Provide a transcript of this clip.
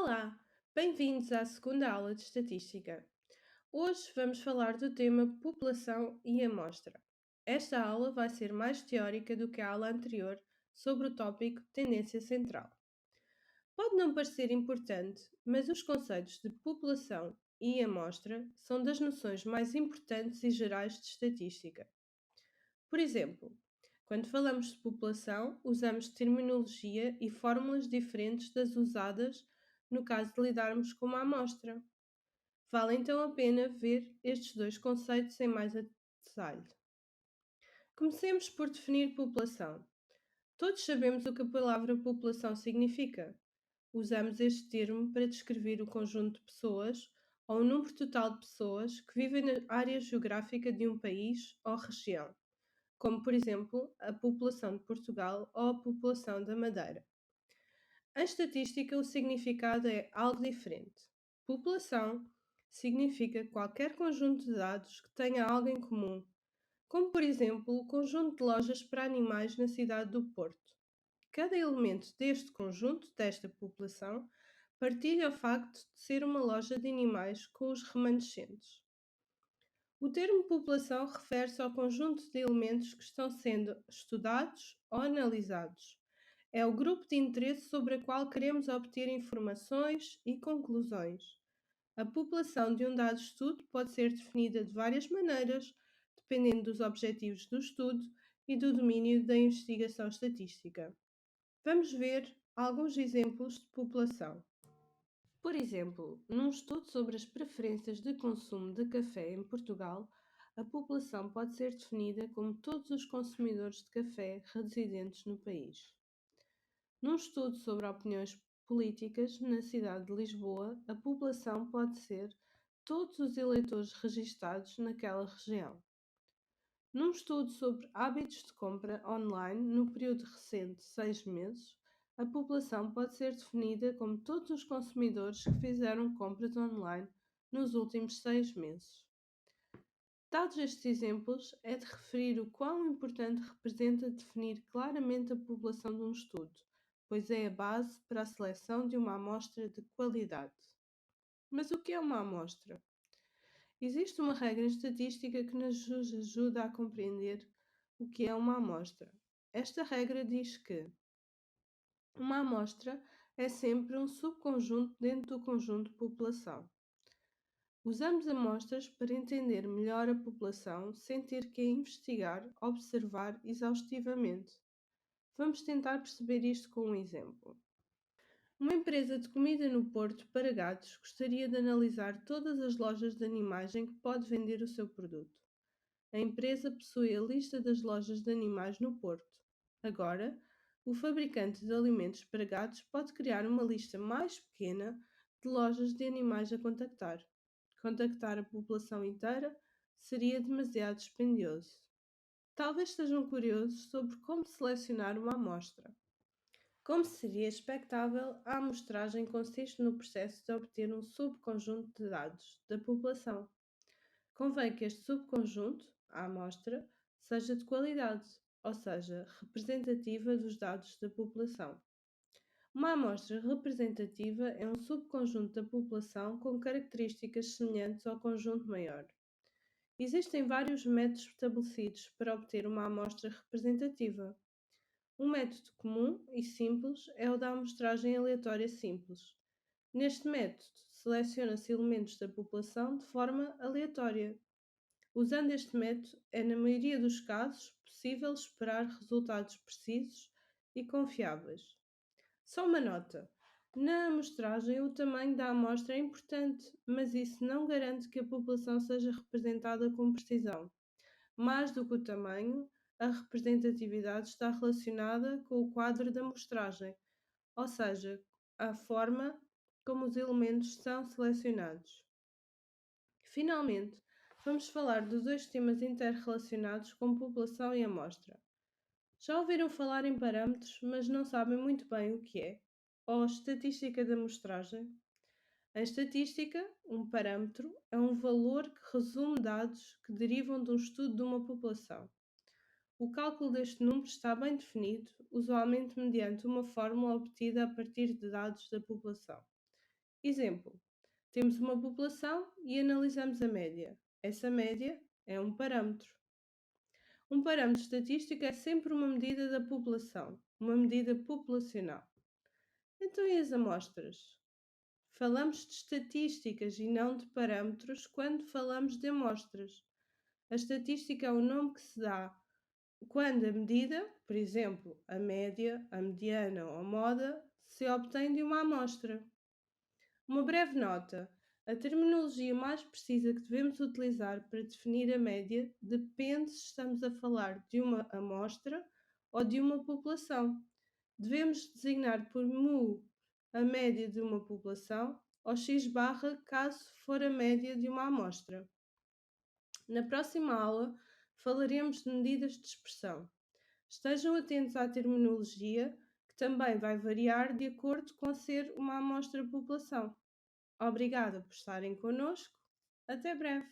Olá, bem-vindos à segunda aula de Estatística. Hoje vamos falar do tema População e Amostra. Esta aula vai ser mais teórica do que a aula anterior sobre o tópico Tendência Central. Pode não parecer importante, mas os conceitos de população e amostra são das noções mais importantes e gerais de estatística. Por exemplo, quando falamos de população, usamos terminologia e fórmulas diferentes das usadas no caso de lidarmos com uma amostra. Vale então a pena ver estes dois conceitos em mais detalhe. Comecemos por definir população. Todos sabemos o que a palavra população significa. Usamos este termo para descrever o conjunto de pessoas ou o número total de pessoas que vivem na área geográfica de um país ou região, como por exemplo a população de Portugal ou a população da Madeira. Em estatística, o significado é algo diferente. População significa qualquer conjunto de dados que tenha algo em comum, como por exemplo o conjunto de lojas para animais na cidade do Porto. Cada elemento deste conjunto, desta população, partilha o facto de ser uma loja de animais com os remanescentes. O termo população refere-se ao conjunto de elementos que estão sendo estudados ou analisados. É o grupo de interesse sobre o qual queremos obter informações e conclusões. A população de um dado estudo pode ser definida de várias maneiras, dependendo dos objetivos do estudo e do domínio da investigação estatística. Vamos ver alguns exemplos de população. Por exemplo, num estudo sobre as preferências de consumo de café em Portugal, a população pode ser definida como todos os consumidores de café residentes no país. Num estudo sobre opiniões políticas na cidade de Lisboa, a população pode ser todos os eleitores registados naquela região. Num estudo sobre hábitos de compra online no período recente, 6 meses, a população pode ser definida como todos os consumidores que fizeram compras online nos últimos 6 meses. Dados estes exemplos, é de referir o quão importante representa definir claramente a população de um estudo, pois é a base para a seleção de uma amostra de qualidade. Mas o que é uma amostra? Existe uma regra em estatística que nos ajuda a compreender o que é uma amostra. Esta regra diz que uma amostra é sempre um subconjunto dentro do conjunto de população. Usamos amostras para entender melhor a população sem ter que a investigar, observar exaustivamente. Vamos tentar perceber isto com um exemplo. Uma empresa de comida no Porto para gatos gostaria de analisar todas as lojas de animais em que pode vender o seu produto. A empresa possui a lista das lojas de animais no Porto. Agora, o fabricante de alimentos para gatos pode criar uma lista mais pequena de lojas de animais a contactar. Contactar a população inteira seria demasiado dispendioso. Talvez estejam curiosos sobre como selecionar uma amostra. Como seria expectável, a amostragem consiste no processo de obter um subconjunto de dados da população. Convém que este subconjunto, a amostra, seja de qualidade, ou seja, representativa dos dados da população. Uma amostra representativa é um subconjunto da população com características semelhantes ao conjunto maior. Existem vários métodos estabelecidos para obter uma amostra representativa. Um método comum e simples é o da amostragem aleatória simples. Neste método, seleciona-se elementos da população de forma aleatória. Usando este método, é na maioria dos casos possível esperar resultados precisos e confiáveis. Só uma nota: na amostragem, o tamanho da amostra é importante, mas isso não garante que a população seja representada com precisão. Mais do que o tamanho, a representatividade está relacionada com o quadro da amostragem, ou seja, a forma como os elementos são selecionados. Finalmente, vamos falar dos dois temas interrelacionados com população e amostra. Já ouviram falar em parâmetros, mas não sabem muito bem o que é? Ou estatística da amostragem? Em estatística, um parâmetro é um valor que resume dados que derivam de um estudo de uma população. O cálculo deste número está bem definido, usualmente mediante uma fórmula obtida a partir de dados da população. Exemplo: temos uma população e analisamos a média. Essa média é um parâmetro. Um parâmetro estatístico é sempre uma medida da população, uma medida populacional. Então, e as amostras? Falamos de estatísticas e não de parâmetros quando falamos de amostras. A estatística é o nome que se dá quando a medida, por exemplo, a média, a mediana ou a moda, se obtém de uma amostra. Uma breve nota: a terminologia mais precisa que devemos utilizar para definir a média depende se estamos a falar de uma amostra ou de uma população. Devemos designar por mu a média de uma população ou x barra caso for a média de uma amostra. Na próxima aula falaremos de medidas de expressão. Estejam atentos à terminologia, que também vai variar de acordo com ser uma amostra-população. Obrigada por estarem connosco. Até breve!